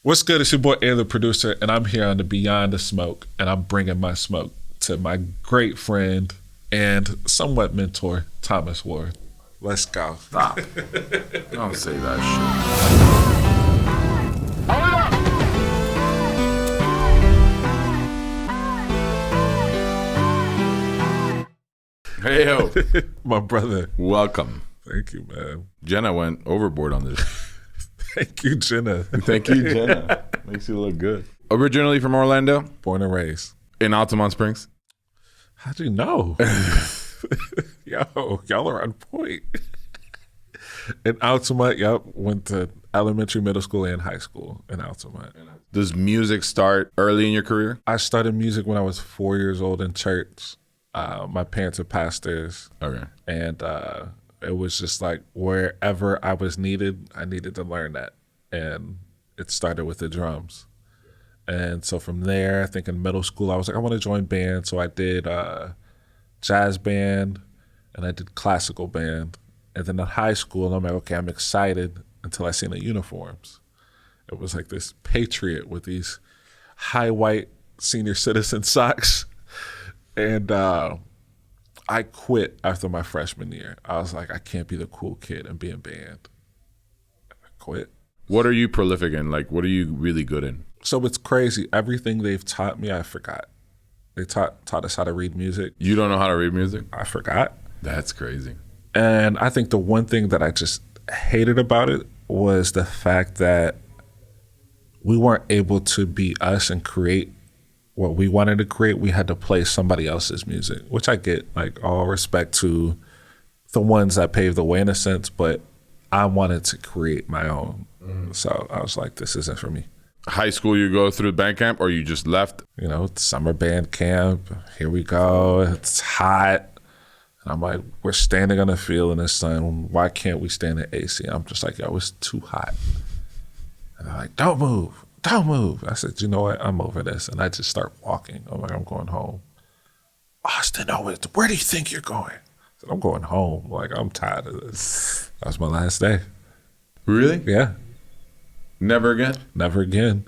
What's good? It's your boy A, the producer, and I'm here on the Beyond the Smoke, and I'm bringing my smoke to my great friend and somewhat mentor, Thomas Ward. Let's go. Stop. Don't say that shit. Hey, yo. My brother. Welcome. Thank you, man. Jenna went overboard on this. Thank you, Jenna. Thank you, Jenna. Makes you look good. Originally from Orlando? Born and raised. In Altamont Springs? How'd you know? Yo, y'all are on point. In Altamont, yep. Went to elementary, middle school, and high school in Altamont. Does music start early in your career? I started music when I was 4 years old in church. My parents are pastors. Okay. And it was just like wherever I was needed, I needed to learn that. And it started with the drums. And so from there, I think in middle school, I was like, I want to join band. So I did jazz band and I did classical band. And then in high school, I'm like, okay, I'm excited until I seen the uniforms. It was like this Patriot with these high white senior citizen socks. And I quit after my freshman year. I was like, I can't be the cool kid and be in band. I quit. What are you prolific in? Like, what are you really good in? So it's crazy. Everything they've taught me, I forgot. They taught us how to read music. You don't know how to read music? I forgot. That's crazy. And I think the one thing that I just hated about it was the fact that we weren't able to be us and create what we wanted to create. We had to play somebody else's music, which I get, like, all respect to the ones that paved the way in a sense, but I wanted to create my own. So I was like, this isn't for me. High school, you go through band camp or you just left? You know, summer band camp, here we go, it's hot. And I'm like, we're standing on the field in the sun. Why can't we stand in AC? I'm just like, yo, it's too hot. And they're like, don't move. Don't move. I said, you know what? I'm over this. And I just start walking. I'm like, I'm going home. Austin Owens, where do you think you're going? I said, I'm going home. Like, I'm tired of this. That was my last day. Really? Yeah. Never again? Never again.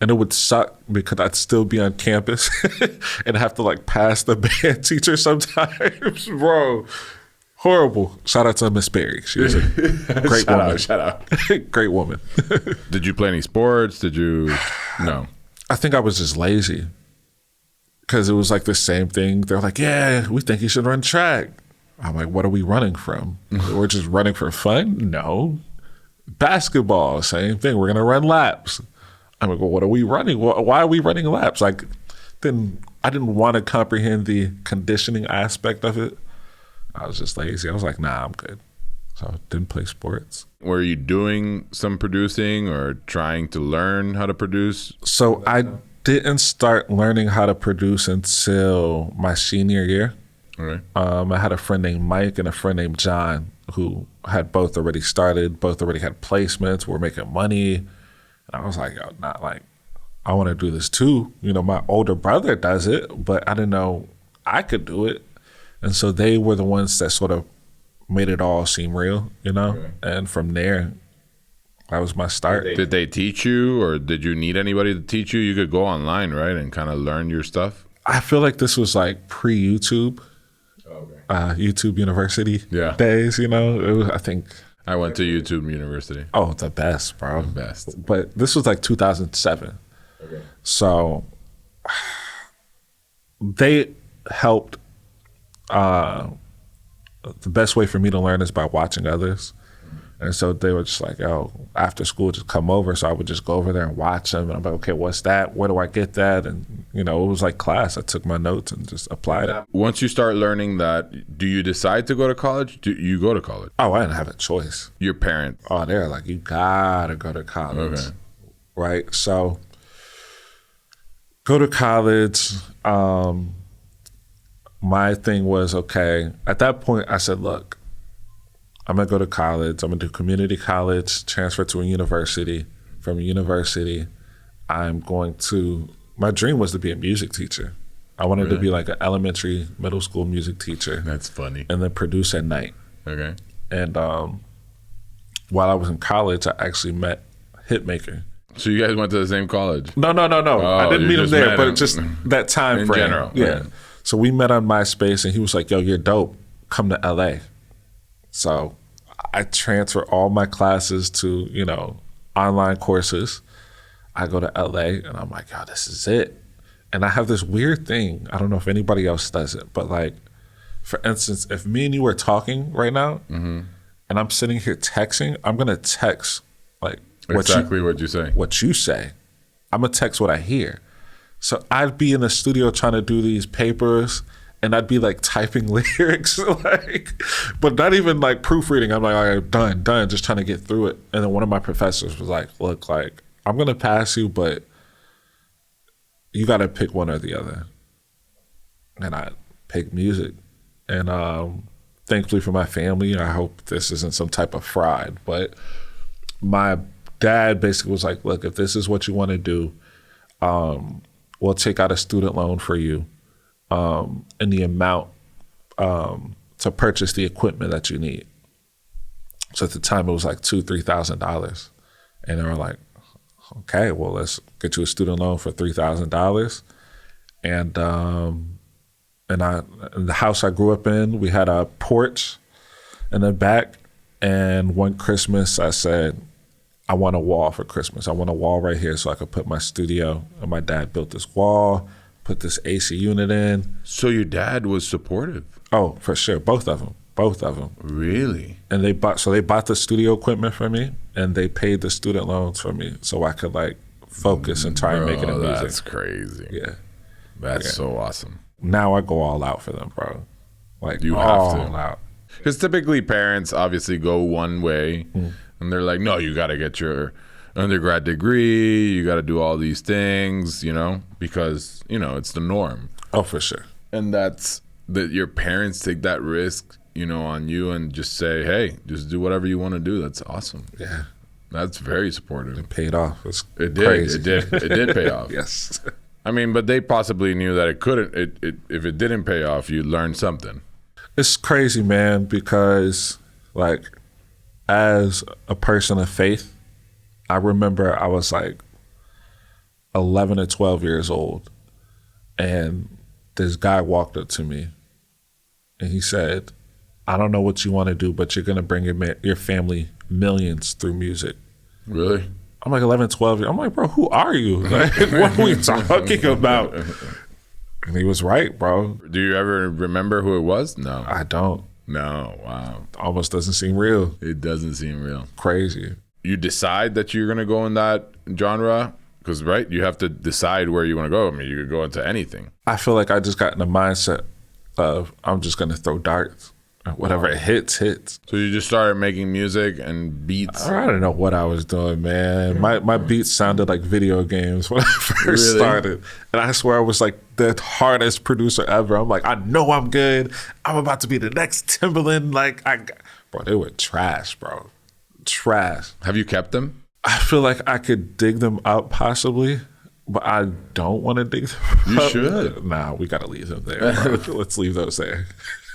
And it would suck because I'd still be on campus and have to like pass the band teacher sometimes. Bro, horrible. Shout out to Miss Berry. She was a great woman. Shout out. Great woman. Did you play any sports? Did you? No. I think I was just lazy because it was like the same thing. They're like, yeah, we think you should run track. I'm like, what are we running from? We're just running for fun? No. Basketball, same thing. We're going to run laps. I'm like, well, what are we running? Why are we running laps? Like, then I didn't want to comprehend the conditioning aspect of it. I was just lazy. I was like, nah, I'm good. So I didn't play sports. Were you doing some producing or trying to learn how to produce? So I didn't start learning how to produce until my senior year. Okay. I had a friend named Mike and a friend named John who had both already started, both already had placements, were making money. And I was like, yo, not like, I want to do this too. You know, my older brother does it, but I didn't know I could do it. And so they were the ones that sort of made it all seem real, you know? Okay. And from there, that was my start. Did they teach you or did you need anybody to teach you? You could go online, right? And kind of learn your stuff? I feel like this was like pre-YouTube. Okay. YouTube University days, you know? It was, I think... I went to YouTube University. Oh, the best, bro. The best. But this was like 2007. Okay. So they helped. The best way for me to learn is by watching others. And so they were just like, oh, after school, just come over. So I would just go over there and watch them. And I'm like, okay, what's that? Where do I get that? And, you know, it was like class. I took my notes and just applied it. Once you start learning that, do you decide to go to college? Do you go to college? Oh, I didn't have a choice. Your parents? Oh, they're like, you gotta go to college. Okay. Right? So go to college. My thing was, okay, at that point I said, look, I'm gonna go to college. I'm gonna do community college, transfer to a university. From a university, I'm going to, my dream was to be a music teacher. I wanted to be like an elementary, middle school music teacher. That's funny. And then produce at night. Okay. And while I was in college, I actually met Hitmaker. So you guys went to the same college? No. I didn't meet him there, but just that time in frame. general. Yeah. Right. So we met on MySpace, and he was like, "Yo, you're dope. Come to LA." So I transfer all my classes to, online courses. I go to LA, and I'm like, "Yo, this is it." And I have this weird thing. I don't know if anybody else does it, but like, for instance, if me and you were talking right now, and I'm sitting here texting, I'm gonna text like what you say. What you say. I'm gonna text what I hear. So I'd be in the studio trying to do these papers, and I'd be like typing lyrics, but not even like proofreading. I'm like, all right, done, just trying to get through it. And then one of my professors was like, look, like, I'm gonna pass you, but you gotta pick one or the other. And I picked music. And thankfully for my family, I hope this isn't some type of fraud, but my dad basically was like, look, if this is what you want to do, we'll take out a student loan for you, and the amount to purchase the equipment that you need. So at the time it was like $2,000-$3,000, and they were like, okay, well, let's get you a student loan for $3,000. And in the house I grew up in, we had a porch in the back. And one Christmas I said, I want a wall for Christmas. I want a wall right here so I could put my studio. And my dad built this wall, put this AC unit in. So your dad was supportive? Oh, for sure. Both of them. Really? And they bought the studio equipment for me, and they paid the student loans for me so I could like focus and try and make it in music. That's crazy. Yeah. That's so awesome. Now I go all out for them, bro. Like, you have all to. out. Because typically parents obviously go one way, and they're like, no, you got to get your undergrad degree, you got to do all these things, because, it's the norm. Oh, for sure. And that's that your parents take that risk, on you and just say, hey, just do whatever you want to do. That's awesome. Yeah. That's very supportive. It paid off. It did. Crazy. It did pay off. Yes. I mean, but they possibly knew that it couldn't. If it didn't pay off, you learned something. It's crazy, man, because like as a person of faith, I remember I was like 11 or 12 years old, and this guy walked up to me and he said, I don't know what you want to do, but you're going to bring your family millions through music. Really? I'm like 11, 12 years. I'm like, bro, who are you? Like, what are we talking about? And he was right, bro. Do you ever remember who it was? No. I don't. No, wow. Almost doesn't seem real. It doesn't seem real. Crazy. You decide that you're going to go in that genre? Because, right, you have to decide where you want to go. I mean, you could go into anything. I feel like I just got in the mindset of I'm just going to throw darts. Whatever it hits. So you just started making music and beats? I don't know what I was doing, man. My beats sounded like video games when I first started. And I swear I was like the hardest producer ever. I'm like, I know I'm good. I'm about to be the next Timbaland. Bro, they were trash, bro. Trash. Have you kept them? I feel like I could dig them up possibly, but I don't want to dig them up. You should. Nah, we got to leave them there, bro. Let's leave those there.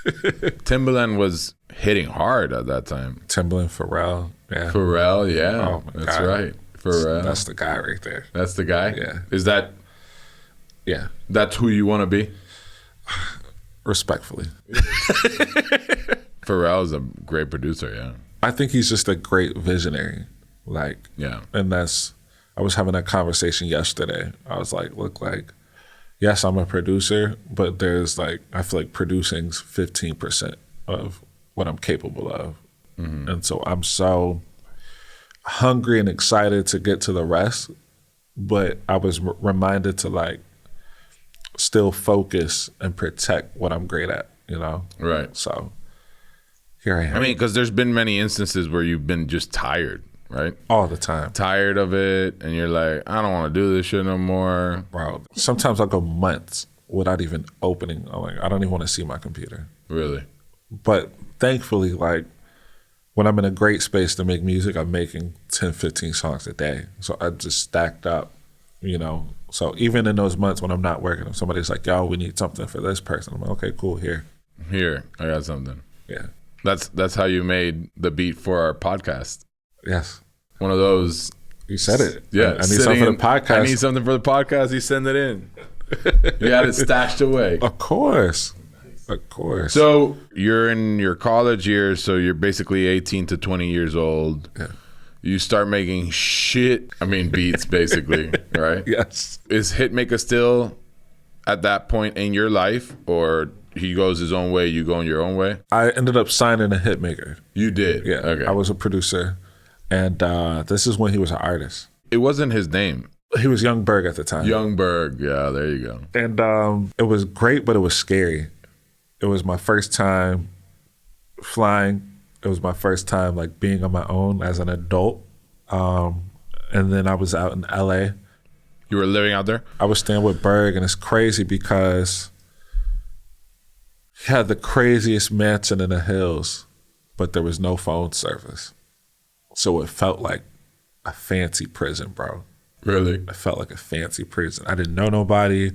Timbaland was hitting hard at that time. Timbaland, Pharrell, yeah. Pharrell, yeah. Oh my That's God. right. Pharrell. That's the guy right there. That's the guy? Yeah. Is that, Yeah. that's who you want to be? Respectfully. Pharrell is a great producer, yeah. I think he's just a great visionary. Yeah. And I was having a conversation yesterday. I was like, look, yes, I'm a producer, but there's I feel like producing's 15% of what I'm capable of. Mm-hmm. And so I'm so hungry and excited to get to the rest, but I was reminded to still focus and protect what I'm great at, Right. So here I am. I mean, because there's been many instances where you've been just tired, right? All the time. Tired of it, and you're like, I don't want to do this shit no more. Bro, sometimes I'll go months without even opening. I'm like, I don't even want to see my computer. Really? But thankfully, when I'm in a great space to make music, I'm making 10, 15 songs a day. So I just stacked up, So even in those months when I'm not working, if somebody's like, yo, we need something for this person, I'm like, okay, cool, here. Here, I got something. Yeah. That's how you made the beat for our podcast. Yes. One of those You said it. Yeah, I need something for the podcast. I need something for the podcast. He send it in. You had it stashed away. Of course. So you're in your college years, so you're basically 18 to 20 years old. Yeah. You start making beats basically, right? Yes. Is Hitmaker still at that point in your life, or he goes his own way, you go in your own way? I ended up signing a Hitmaker. You did? Yeah. Okay. I was a producer, and this is when he was an artist. It wasn't his name. He was Young Berg at the time. Young Berg, yeah, there you go. And it was great, but it was scary. It was my first time flying. It was my first time like being on my own as an adult. And then I was out in LA. You were living out there? I was staying with Berg, and it's crazy because he had the craziest mansion in the hills, but there was no phone service. So it felt like a fancy prison, bro. Really? It felt like a fancy prison. I didn't know nobody.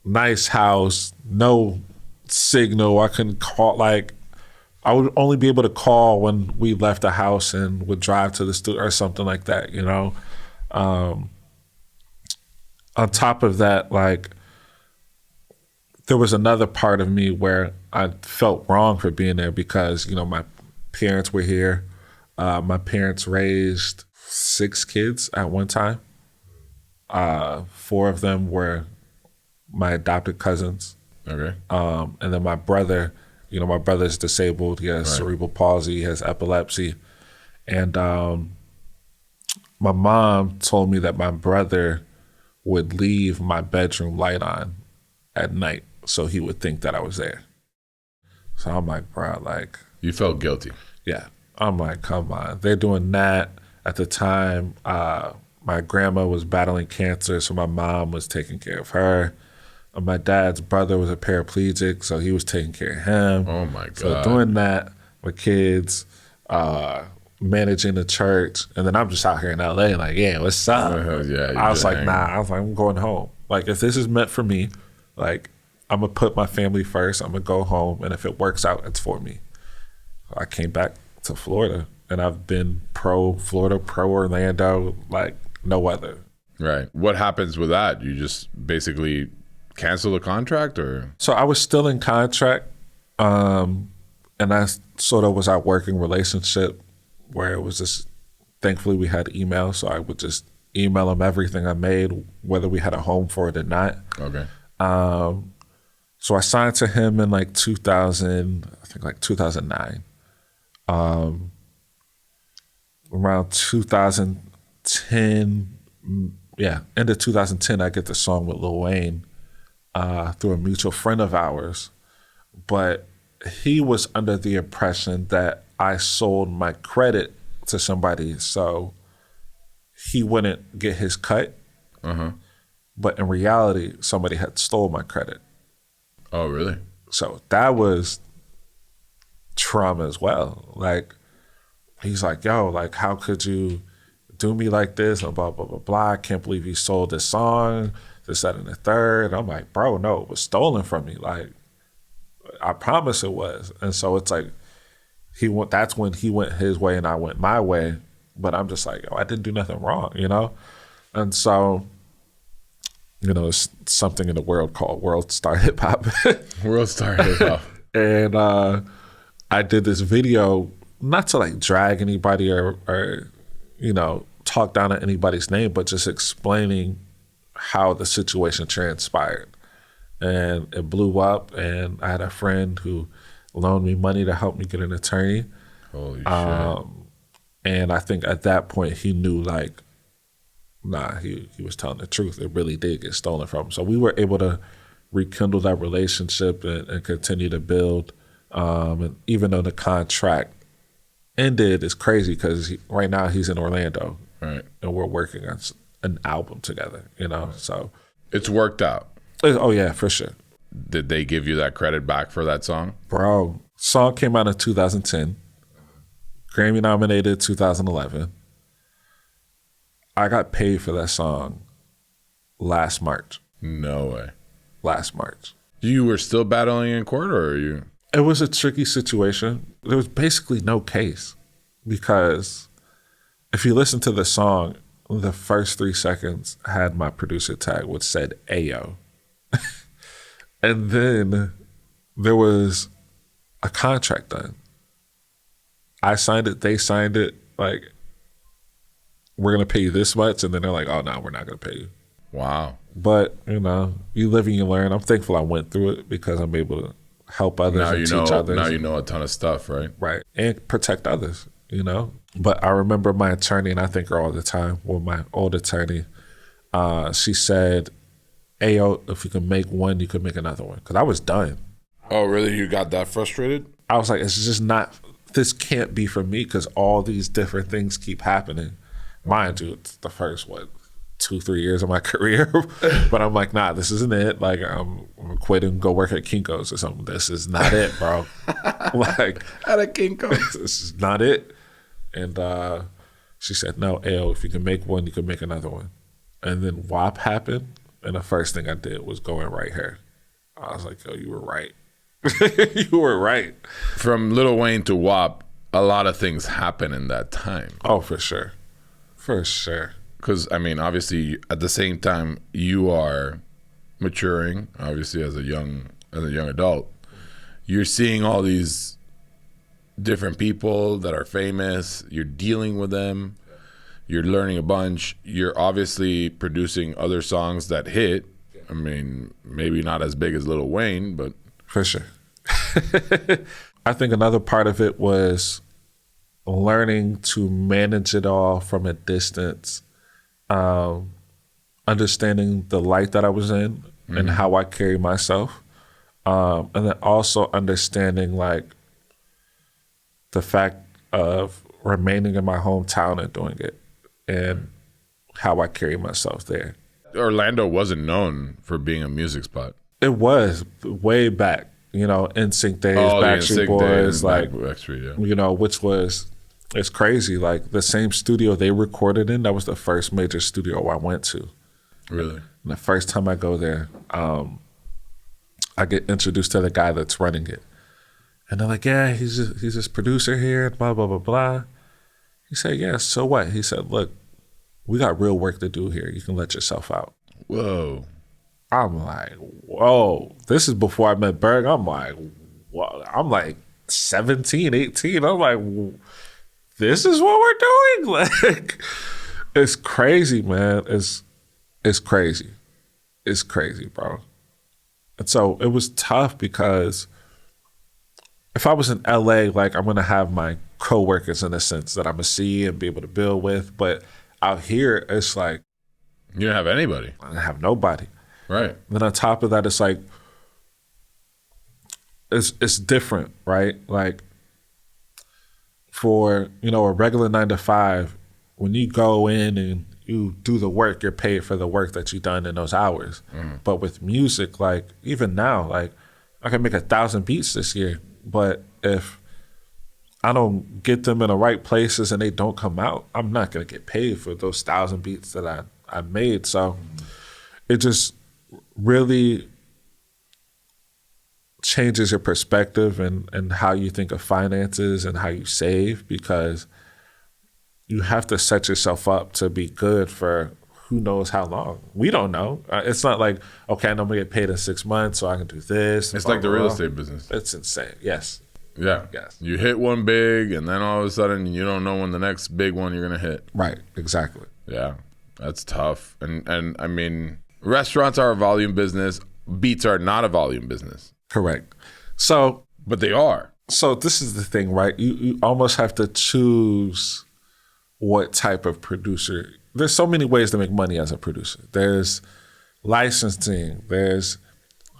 Nice house, no signal. I couldn't call. Like, I would only be able to call when we left the house and would drive to the studio or something like that, you know? On top of that, like, there was another part of me where I felt wrong for being there because, you know, my parents were here. My parents raised 6 kids at one time. 4 of them were my adopted cousins. Okay. And then my brother, you know, my brother's disabled. He has cerebral palsy, he has epilepsy. And my mom told me that my brother would leave my bedroom light on at night so he would think that I was there. So I'm like, bro, like... You felt guilty. Yeah. I'm like, come on. They're doing that. At the time, my grandma was battling cancer, so my mom was taking care of her. My dad's brother was a paraplegic, so he was taking care of him. Oh, my God. So doing that with kids, managing the church, and then I'm just out here in LA like, yeah, what's up? I was like, I'm going home. Like, if this is meant for me, like, I'm going to put my family first. I'm going to go home, and if it works out, it's for me. I came back to Florida, and I've been pro Florida, pro Orlando, like no other. Right. What happens with that? You just basically cancel the contract, or? So I was still in contract, and I sort of was our working relationship where it was just, thankfully we had email, so I would just email him everything I made, whether we had a home for it or not. Okay. So I signed to him in like 2009. Around 2010, end of 2010, I get the song with Lil Wayne through a mutual friend of ours. But he was under the impression that I sold my credit to somebody so he wouldn't get his cut. Uh-huh. But in reality, somebody had stole my credit. Oh, really? So that was trauma as well. Like, he's like, yo, like, how could you do me like this? And blah, blah, blah, blah. I can't believe you sold this song, this, that, and the third. And I'm like, bro, no, it was stolen from me. Like, I promise it was. And so it's like, that's when he went his way and I went my way. But I'm just like, yo, I didn't do nothing wrong, you know? And so, you know, it's something in the world called World Star Hip Hop. World Star Hip Hop. And I did this video, not to like drag anybody or, you know, talk down at anybody's name, but just explaining how the situation transpired. And it blew up, and I had a friend who loaned me money to help me get an attorney. Holy shit. And I think at that point he knew, like, nah, he was telling the truth. It really did get stolen from him. So we were able to rekindle that relationship and continue to build. And even though the contract ended, it's crazy because right now he's in Orlando. Right. And we're working on an album together, you know? So it's worked out. Oh, yeah, for sure. Did they give you that credit back for that song? Bro, song came out in 2010. Grammy nominated 2011. I got paid for that song last March. No way. Last March. You were still battling in court, or are you? It was a tricky situation. There was basically no case because if you listen to the song, the first 3 seconds had my producer tag, which said Ayo. And then there was a contract done. I signed it, they signed it, like, we're going to pay you this much. And then they're like, oh, no, we're not going to pay you. Wow. But, you know, you live and you learn. I'm thankful I went through it because I'm able to help others and teach others. Now you know a ton of stuff, right? Right. And protect others, you know. But I remember my attorney, and I think her all the time, well, my old attorney, she said, Ayo, if you can make one, you can make another one. Because I was done. Oh, really? You got that frustrated? I was like, it's just not, this can't be for me because all these different things keep happening. Mind you, it's the first, 2-3 years of my career. But I'm like, nah, this isn't it. Like, I'm quitting and go work at Kinko's or something. This is not it, bro. Like, at a Kinko's. This is not it. And she said, no, Ayo, if you can make one, you can make another one. And then WAP happened. And the first thing I did was go and write her. I was like, yo, you were right. You were right. From Lil Wayne to WAP, a lot of things happen in that time. Oh, for sure. For sure. Because, I mean, obviously, at the same time, you are maturing, obviously, as a young adult. You're seeing all these different people that are famous. You're dealing with them. You're learning a bunch. You're obviously producing other songs that hit. I mean, maybe not as big as Lil Wayne, but... For sure. I think another part of it was learning to manage it all from a distance, understanding the light that I was in and how I carry myself, and then also understanding like the fact of remaining in my hometown and doing it and how I carry myself there. Orlando wasn't known for being a music spot. It was way back, you know, NSYNC days, Backstreet Boys, like, Backstreet, yeah. you know, which was, it's crazy. Like the same studio they recorded in, that was the first major studio I went to. Really? And the first time I go there, I get introduced to the guy that's running it. And they're like, yeah, he's this producer here, blah, blah, blah, blah. He said, yeah, so what? He said, look, we got real work to do here. You can let yourself out. Whoa. I'm like, whoa. This is before I met Berg. I'm like, whoa. I'm like 17, 18. I'm like, this is what we're doing? Like, it's crazy, man. It's crazy. It's crazy, bro. And so it was tough because if I was in LA, like I'm going to have my coworkers in a sense that I'm going to see and be able to build with. But out here, it's like, you didn't have anybody. I didn't have nobody. Right. Then on top of that, it's like, it's different, right? Like for, you know, a regular 9-to-5, when you go in and you do the work, you're paid for the work that you've done in those hours. But with music, like even now, like I can make 1,000 beats this year, but if I don't get them in the right places and they don't come out, I'm not gonna get paid for those 1,000 beats that I made. So it just really changes your perspective and how you think of finances and how you save, because you have to set yourself up to be good for who knows how long. We don't know. It's not like, okay, I'm gonna get paid in 6 months so I can do this. It's like the real estate business. It's insane. Yes. Yeah. Yes. You hit one big and then all of a sudden you don't know when the next big one you're gonna hit. Right. Exactly. Yeah. That's tough. And I mean, restaurants are a volume business. Beats are not a volume business. Correct. So, but they are. So this is the thing, right? You almost have to choose what type of producer. There's so many ways to make money as a producer. There's licensing. There's,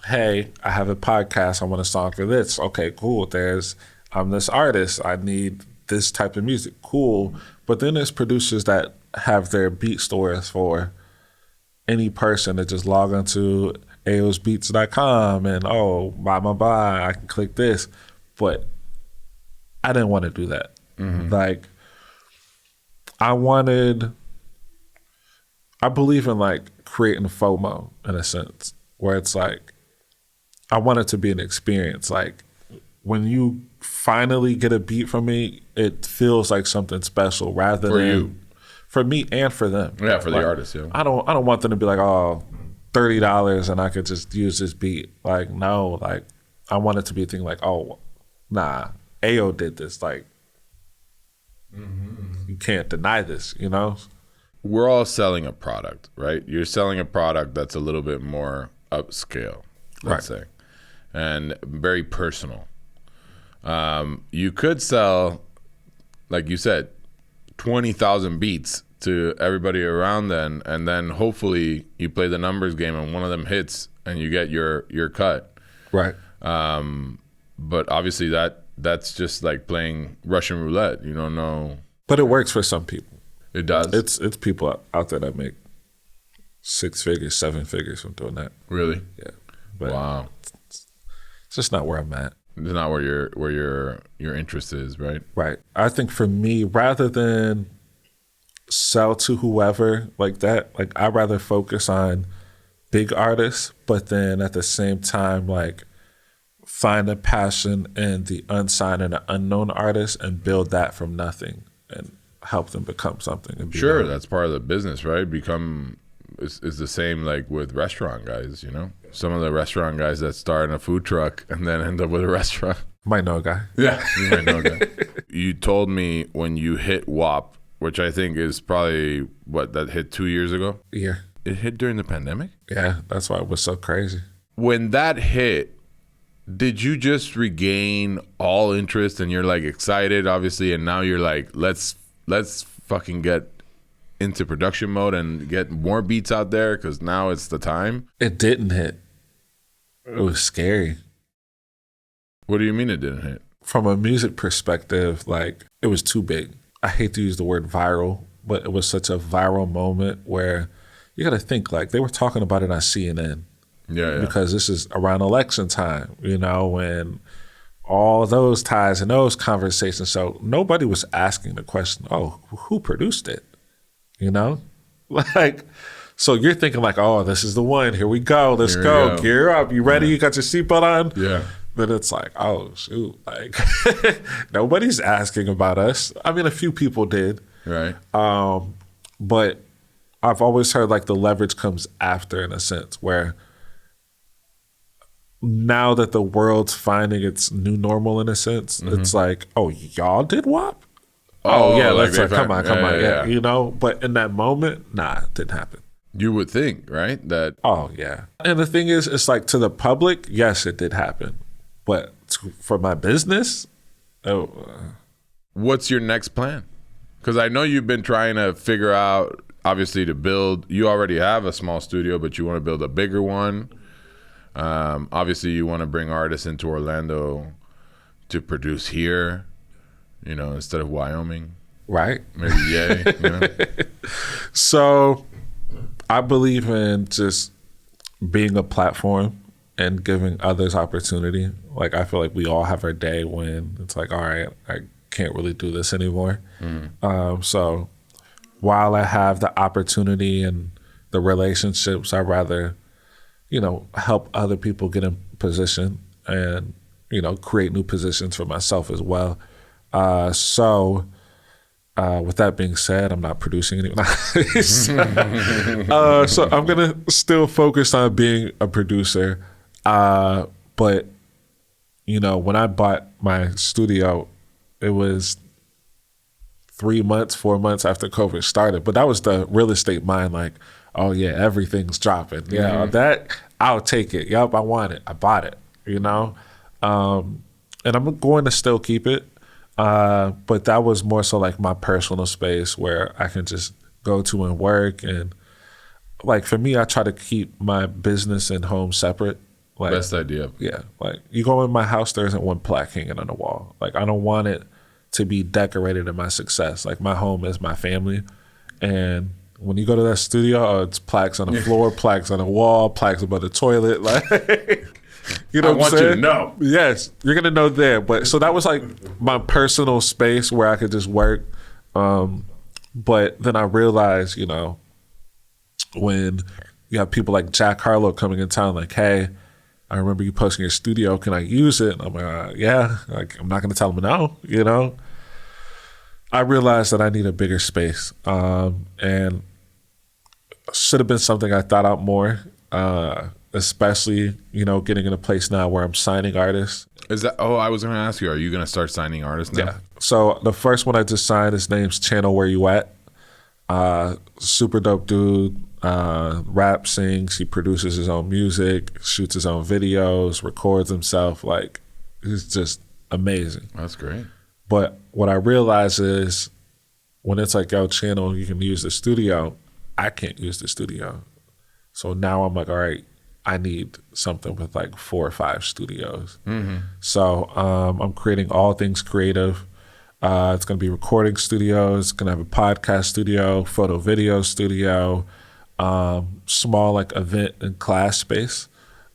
hey, I have a podcast. I want a song for this. Okay, cool. There's, I'm this artist. I need this type of music. Cool. But then there's producers that have their beat stores for any person that just log onto ayosbeats.com and buy, I can click this. But I didn't want to do that. Like, I believe in like creating FOMO in a sense, where it's like, I want it to be an experience. Like when you finally get a beat from me, it feels like something special rather than for me and for them. Yeah, for the Like, artist. Yeah. I don't want them to be like, oh, $30 and I could just use this beat. Like, no, like I want it to be a thing like, oh, nah, Ayo did this. Like, you can't deny this, you know? We're all selling a product, right? You're selling a product that's a little bit more upscale, let's say, and very personal. You could sell, like you said, 20,000 beats to everybody around then, and then hopefully you play the numbers game and one of them hits and you get your cut. Right. But obviously that's just like playing Russian roulette. You don't know. But it works for some people. It does. It's people out there that make 6 figures, 7 figures from doing that. Really? Yeah. But wow. It's just not where I'm at. It's not where your interest is, right? Right. I think for me, rather than sell to whoever like that, like I'd rather focus on big artists, but then at the same time, like find a passion in the unsigned and the unknown artist and build that from nothing and help them become something. And be Sure, known. that's part of the business, right? It's the same like with restaurant guys, you know? Some of the restaurant guys that start in a food truck and then end up with a restaurant. Might know a guy. Yeah, you might know a guy. You told me when you hit WAP, which I think is probably, that hit 2 years ago? Yeah. It hit during the pandemic? Yeah, that's why it was so crazy. When that hit, did you just regain all interest and you're like excited, obviously, and now you're like, let's fucking get into production mode and get more beats out there because now it's the time? It didn't hit. It was scary. What do you mean it didn't hit? From a music perspective, like it was too big. I hate to use the word viral, but it was such a viral moment where you got to think like they were talking about it on CNN. Yeah. Because this is around election time, you know, when all those ties and those conversations. So nobody was asking the question, oh, who produced it? You know, like, so you're thinking like, oh, this is the one. Here we go. Let's go. Gear up. You ready? Yeah. You got your seatbelt on? Yeah. Then it's like, oh, shoot. Like, nobody's asking about us. I mean, a few people did. Right. But I've always heard like the leverage comes after, in a sense, where now that the world's finding its new normal, in a sense, it's like, oh, y'all did WAP? Oh yeah, let's like, come on. Yeah. You know, but in that moment, nah, it didn't happen. You would think, right? That. Oh yeah. And the thing is, it's like to the public, yes, it did happen. But for my business, what's your next plan? Because I know you've been trying to figure out, obviously, to build. You already have a small studio, but you want to build a bigger one. Obviously, you want to bring artists into Orlando to produce here, you know, instead of Wyoming. Right. Maybe yay. You know? So I believe in just being a platform and giving others opportunity. Like, I feel like we all have our day when it's like, all right, I can't really do this anymore. So while I have the opportunity and the relationships, I'd rather, you know, help other people get in position and, you know, create new positions for myself as well. So with that being said, I'm not producing anyone. So I'm going to still focus on being a producer. But, you know, when I bought my studio, it was 4 months after COVID started. But that was the real estate mind, like, oh yeah, everything's dropping. Yeah, that, I'll take it. Yup, I want it. I bought it, you know? And I'm going to still keep it. But that was more so like my personal space where I can just go to and work. And like for me, I try to keep my business and home separate. Like, best idea. Yeah. Like you go in my house, there isn't one plaque hanging on the wall. Like I don't want it to be decorated in my success. Like my home is my family. And when you go to that studio, it's plaques on the floor, plaques on the wall, plaques above the toilet. Like, you know what I'm saying? You to know. Yes, you're going to know there. But so that was like my personal space where I could just work. But then I realized, you know, when you have people like Jack Harlow coming in town, like, hey, I remember you posting your studio. Can I use it? And I'm like, yeah. Like, I'm not going to tell them no, you know? I realized that I need a bigger space, and should have been something I thought out more. Especially, getting in a place now where I'm signing artists. Is that? Oh, I was going to ask you. Are you going to start signing artists now? Yeah. So the first one I just signed, his name's Channel Where You At. Super dope dude. Rap, sings. He produces his own music, shoots his own videos, records himself. Like, he's just amazing. That's great. But what I realize is when it's like, yo, Channel, you can use the studio. I can't use the studio. So now I'm like, all right, I need something with like 4 or 5 studios. Mm-hmm. So I'm creating all things creative. It's going to be recording studios. It's going to have a podcast studio, photo video studio, small like event and class space.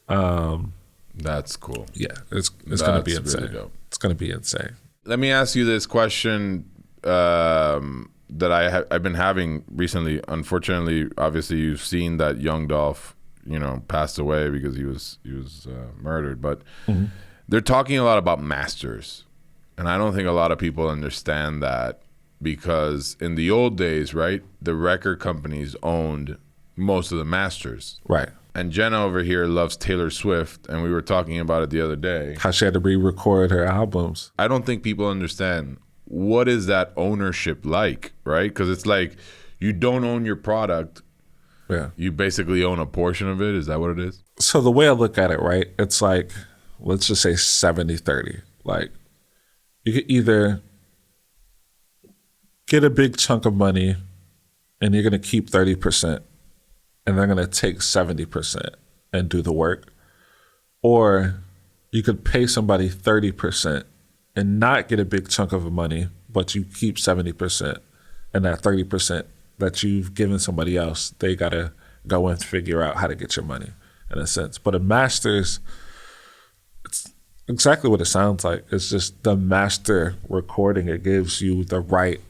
That's cool. Yeah, it's going to be insane. Really dope. It's going to be insane. Let me ask you this question that I've been having recently. Unfortunately, obviously, you've seen that young Dolph, passed away because he was murdered. But they're talking a lot about masters, and I don't think a lot of people understand that, because in the old days, right, the record companies owned most of the masters, right. And Jenna over here loves Taylor Swift, and we were talking about it the other day. How she had to re-record her albums. I don't think people understand what is that ownership like, right? Because it's like you don't own your product. Yeah. You basically own a portion of it. Is that what it is? So the way I look at it, right, it's like, let's just say 70-30. Like, you could either get a big chunk of money and you're going to keep 30%, and they're going to take 70% and do the work. Or you could pay somebody 30% and not get a big chunk of money, but you keep 70%, and that 30% that you've given somebody else, they got to go and figure out how to get your money, in a sense. But a master's, it's exactly what it sounds like. It's just the master recording. It gives you the right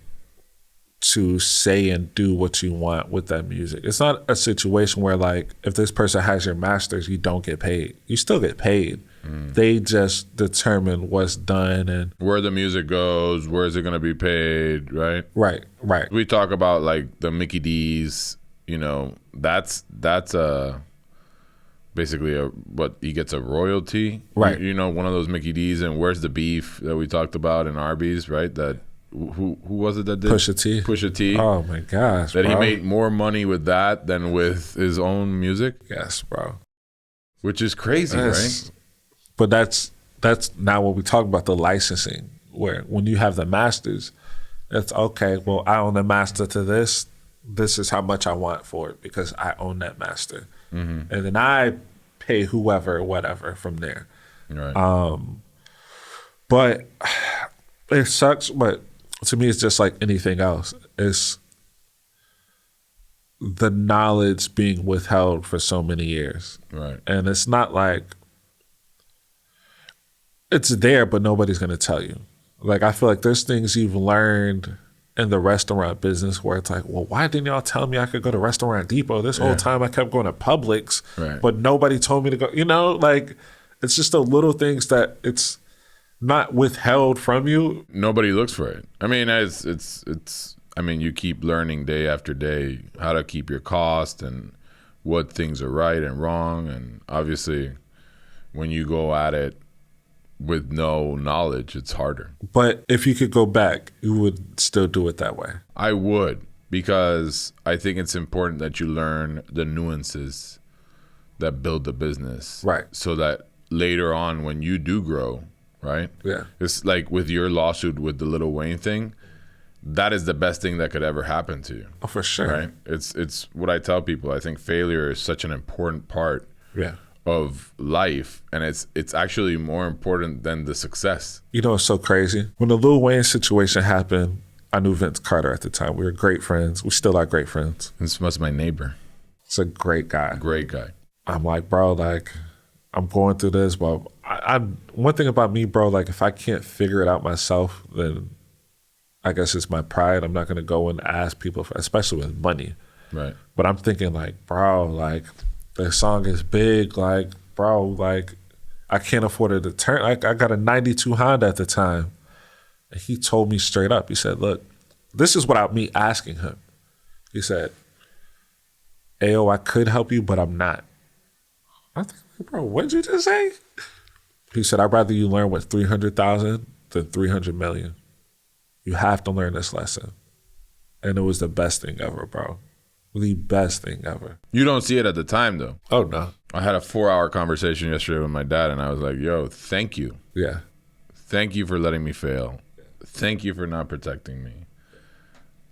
to say and do what you want with that music. It's not a situation where, like, if this person has your masters, you don't get paid. You still get paid. They just determine what's done and where the music goes, where is it going to be paid, right? Right. We talk about like the Mickey D's, that's basically what he gets a royalty, right? One of those Mickey D's, and Where's the Beef that we talked about in Arby's, right? That who was it that did Pusha T? Oh my gosh, that bro. He made more money with that than with his own music. Yes, bro. Which is crazy, right? But that's now when we talk about the licensing, where when you have the masters, it's okay, well, I own the master to this. This is how much I want for it because I own that master. Mm-hmm. And then I pay whoever, whatever from there. Right. But it sucks, but to me, it's just like anything else. It's the knowledge being withheld for so many years. Right. And it's not like, it's there, but nobody's going to tell you. Like, I feel like there's things you've learned in the restaurant business where it's like, well, why didn't y'all tell me I could go to Restaurant Depot? This whole time I kept going to Publix, but nobody told me to go. Like, it's just the little things that it's not withheld from you. Nobody looks for it. I mean, you keep learning day after day how to keep your cost and what things are right and wrong. And obviously, when you go at it with no knowledge, it's harder. But if you could go back, you would still do it that way. I would, because I think it's important that you learn the nuances that build the business. Right. So that later on when you do grow, right? Yeah. It's like with your lawsuit with the Lil Wayne thing, that is the best thing that could ever happen to you. Oh, for sure. Right? It's what I tell people. I think failure is such an important part of life, and it's actually more important than the success. It's so crazy. When the Lil Wayne situation happened, I knew Vince Carter at the time. We were great friends. We still are great friends. This was my neighbor. It's a great guy. Great guy. I'm like, bro, like, I'm going through this, but I one thing about me, bro, like, if I can't figure it out myself, then I guess it's my pride. I'm not going to go and ask people for, especially with money. Right. But I'm thinking, like, bro, like, the song is big, like, bro, like, I can't afford it to turn. Like, I got a 92 Honda at the time. And he told me straight up, he said, look, this is without me asking him. He said, Ayo, I could help you, but I'm not. I think, bro, what did you just say? He said, I'd rather you learn what's 300,000 than 300 million. You have to learn this lesson. And it was the best thing ever, bro. The best thing ever. You don't see it at the time, though. Oh, no. I had a 4-hour conversation yesterday with my dad, and I was like, yo, thank you. Yeah. Thank you for letting me fail. Thank you for not protecting me.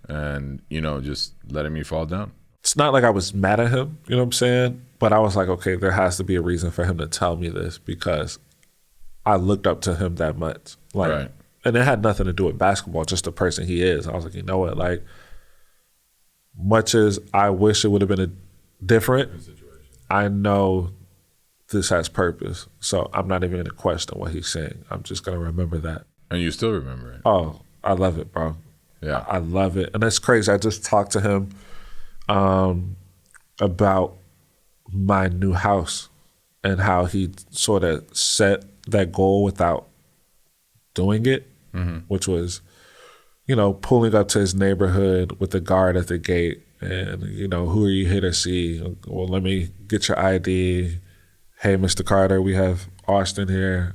And, you know, just letting me fall down. It's not like I was mad at him, you know what I'm saying? But I was like, okay, there has to be a reason for him to tell me this because I looked up to him that much. Like, right. And it had nothing to do with basketball, just the person he is. I was like, you know what? Like, much as I wish it would have been different, I know this has purpose. So I'm not even going to question what he's saying. I'm just going to remember that. And you still remember it. Oh, I love it, bro. Yeah. I love it. And it's crazy. I just talked to him about my new house and how he sort of set that goal without doing it, which was, you know, pulling up to his neighborhood with the guard at the gate and, you know, who are you here to see? Well, let me get your ID. Hey, Mr. Carter, we have Austin here.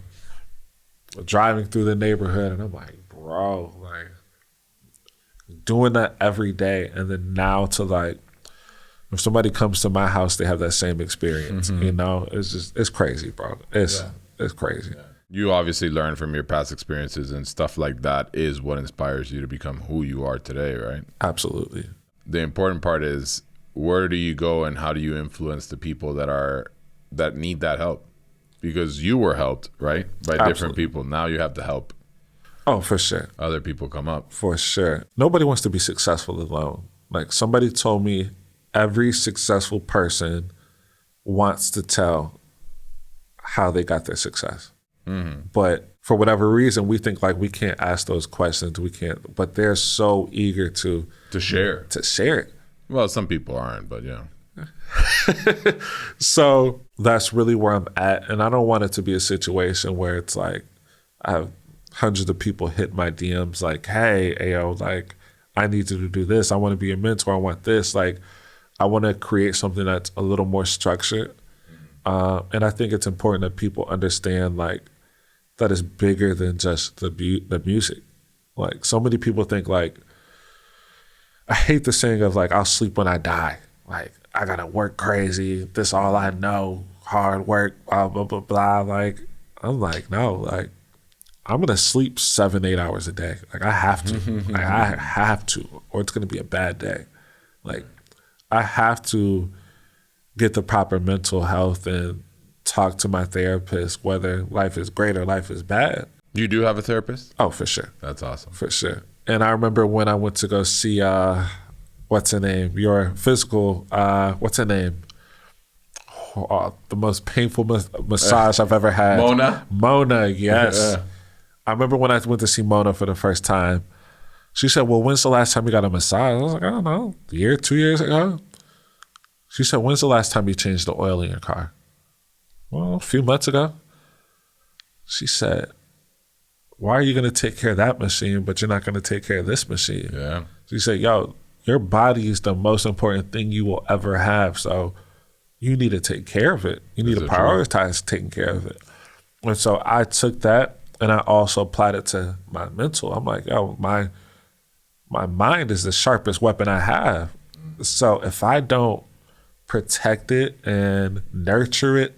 Driving through the neighborhood, and I'm like, bro, like, doing that every day. And then now to, like, if somebody comes to my house, they have that same experience, you know? It's just, it's crazy, bro. It's crazy. Yeah. You obviously learn from your past experiences, and stuff like that is what inspires you to become who you are today, right? Absolutely. The important part is, where do you go and how do you influence the people that need that help? Because you were helped, right? By different people. Now you have to help. Oh, for sure. Other people come up. For sure. Nobody wants to be successful alone. Like, somebody told me every successful person wants to tell how they got their success. But for whatever reason, we think like we can't ask those questions. We can't, but they're so eager to share. To share it. Well, some people aren't, but yeah. So that's really where I'm at. And I don't want it to be a situation where it's like I have hundreds of people hit my DMs like, hey, Ayo, like, I need you to do this. I want to be a mentor. I want this. Like, I want to create something that's a little more structured. And I think it's important that people understand, like, that is bigger than just the music. Like, so many people think, like, I hate the saying of, like, I'll sleep when I die. Like, I got to work crazy. This all I know. Hard work, blah, blah, blah, blah. Like, I'm like, no, like, I'm going to sleep 7-8 hours a day. Like, I have to. Like, I have to, or it's going to be a bad day. Like, I have to get the proper mental health and talk to my therapist, whether life is great or life is bad. You do have a therapist? Oh, for sure. That's awesome. For sure. And I remember when I went to go see, what's her name? Your physical, what's her name? Oh, the most painful massage I've ever had. Mona? Mona, yes. I remember when I went to see Mona for the first time, she said, well, when's the last time you got a massage? I was like, I don't know, a year, 2 years ago? She said, when's the last time you changed the oil in your car? Well, a few months ago. She said, why are you going to take care of that machine, but you're not going to take care of this machine? Yeah. She said, yo, your body is the most important thing you will ever have. So you need to take care of it. You need to prioritize taking care of it. And so I took that and I also applied it to my mental. I'm like, yo, my mind is the sharpest weapon I have. So if I don't protect it and nurture it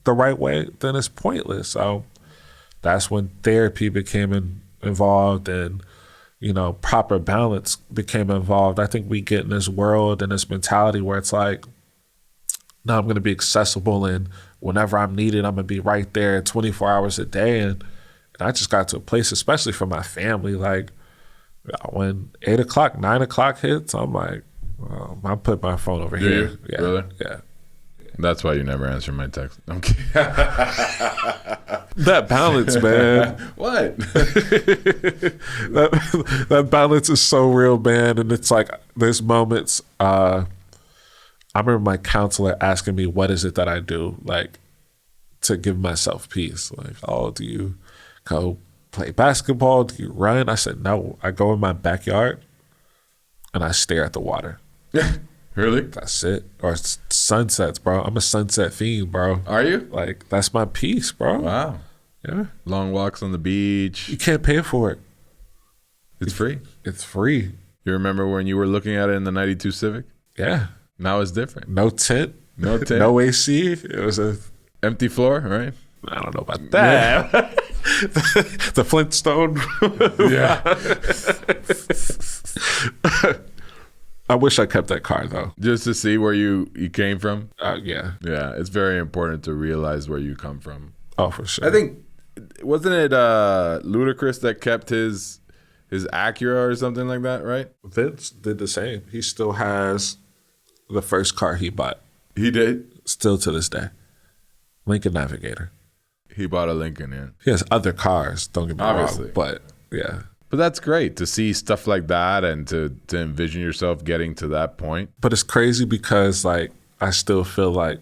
the right way, then it's pointless. So that's when therapy became involved and, you know, proper balance became involved. I think we get in this world and this mentality where it's like, no, I'm going to be accessible and whenever I'm needed, I'm going to be right there 24 hours a day. And I just got to a place, especially for my family, like when 8 o'clock, 9 o'clock hits, I'm like, I put my phone over here. Yeah, really? Yeah. That's why you never answer my text. I'm kidding. That balance, man. What? that balance is so real, man. And it's like there's moments. I remember my counselor asking me, "What is it that I do, like, to give myself peace? Like, oh, do you go play basketball? Do you run?" I said, "No, I go in my backyard and I stare at the water. Really? That's it. Or sunsets, bro. I'm a sunset fiend, bro. Are you? Like, that's my peace, bro. Wow. Yeah. Long walks on the beach. You can't pay for it. It's free. It's free. You remember when you were looking at it in the 92 Civic? Yeah. Now it's different. No tent. No tent. No AC. It was a Empty floor, right? I don't know about that. Yeah. The Flintstone. Yeah. I wish I kept that car though. Just to see where you came from? Yeah. Yeah, it's very important to realize where you come from. Oh, for sure. I think, wasn't it Ludacris that kept his Acura or something like that, right? Vince did the same. He still has the first car he bought. He did? Still to this day. Lincoln Navigator. He bought a Lincoln, yeah. He has other cars, don't get me Obviously. wrong. But yeah. But that's great to see stuff like that and to envision yourself getting to that point. But it's crazy because like I still feel like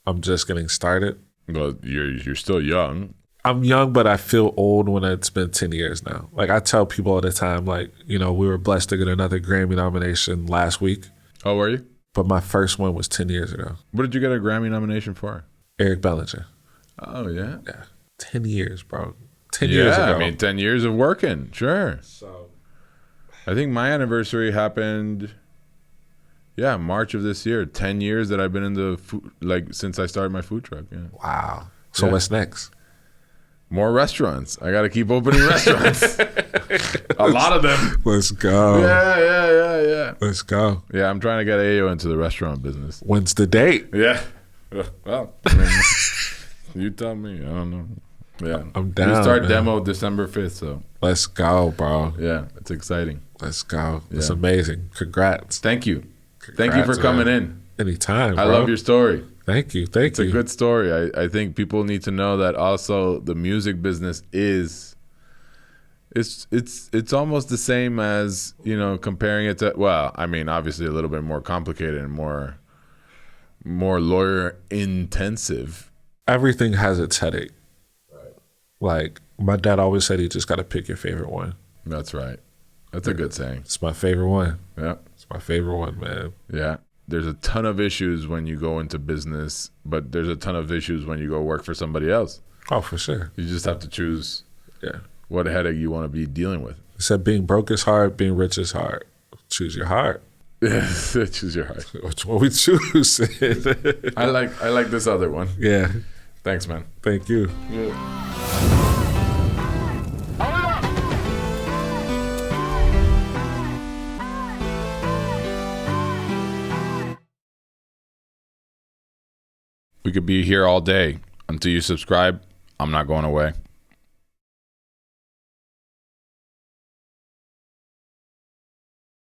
I'm just getting started. Well, you're still young. I'm young, but I feel old when it's been 10 years now. Like I tell people all the time, like, you know, we were blessed to get another Grammy nomination last week. Oh, were you? But my first one was 10 years ago. What did you get a Grammy nomination for? Eric Bellinger. Oh, yeah? Yeah. 10 years, bro. 10 years ago. I mean, 10 years of working. Sure. So I think my anniversary happened, March of this year. 10 years that I've been in the food, like since I started my food truck. Yeah. wow. So what's next? More restaurants. I got to keep opening restaurants. A lot of them. Let's go. Yeah. Let's go. Yeah, I'm trying to get Ayo into the restaurant business. When's the date? Yeah. Well, I mean, you tell me. I don't know. Yeah. I'm down. We start man. demo December 5th, so. Let's go, bro. Yeah, it's exciting. Let's go. It's Yeah. amazing. Congrats. Thank you. Thank you for coming in. Anytime, bro. I love your story. Thank you. It's a good story. I think people need to know that also the music business is it's almost the same as, you know, comparing it to, well, I mean, obviously a little bit more complicated and more lawyer intensive. Everything has its headache. Right. Like my dad always said, you just got to pick your favorite one. That's right. That's a good saying. It's my favorite one. Yeah. It's my favorite one, man. Yeah. There's a ton of issues when you go into business, but there's a ton of issues when you go work for somebody else. Oh, for sure. You just have to choose Yeah. what headache you want to be dealing with. He said being broke is hard, being rich is hard. Choose your heart. Choose your heart. Which one we choose? I like this other one. Yeah. Thanks, man. Thank you. Yeah. We could be here all day. Until you subscribe, I'm not going away.